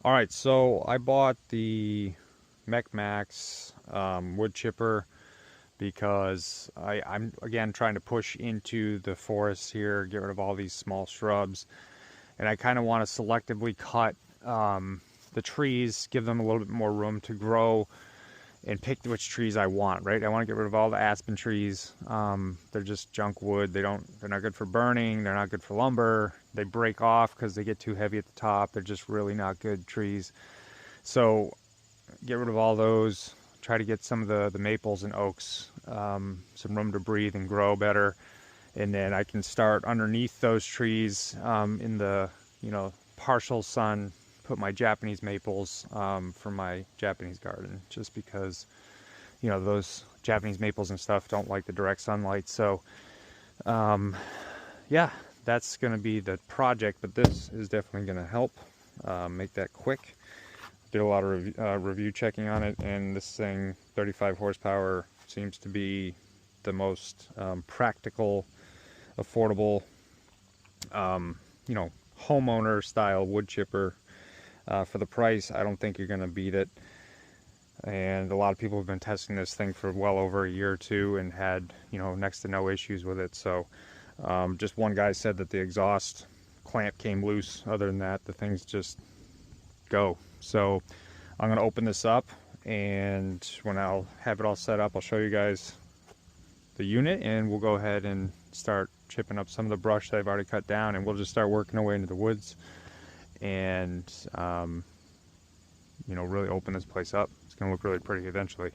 All right, so I bought the MechMaxx wood chipper because I'm again trying to push into the forest here, get rid of all these small shrubs, and I kind of want to selectively cut the trees, give them a little bit more room to grow, and pick which trees I want. Right, I want to get rid of all the aspen trees. They're just junk wood. They're not good for burning. They're not good for lumber. They break off because they get too heavy at the top. They're just really not good trees. So get rid of all those. Try to get some of the maples and oaks some room to breathe and grow better. And then I can start underneath those trees in the partial sun. Put my Japanese maples for my Japanese garden, just because those Japanese maples and stuff don't like the direct sunlight. So yeah, that's going to be the project, but this is definitely going to help make that quick. Did a lot of review checking on it, and this thing, 35 horsepower, seems to be the most practical, affordable, homeowner style wood chipper. For the price, I don't think you're going to beat it. And a lot of people have been testing this thing for well over a year or two and had, next to no issues with it. So just one guy said that the exhaust clamp came loose. Other than that, the thing's just go. So I'm going to open this up, and when I'll have it all set up, I'll show you guys the unit, and we'll go ahead and start chipping up some of the brush that I've already cut down, and we'll just start working our way into the woods and really open this place up. It's going to look really pretty eventually.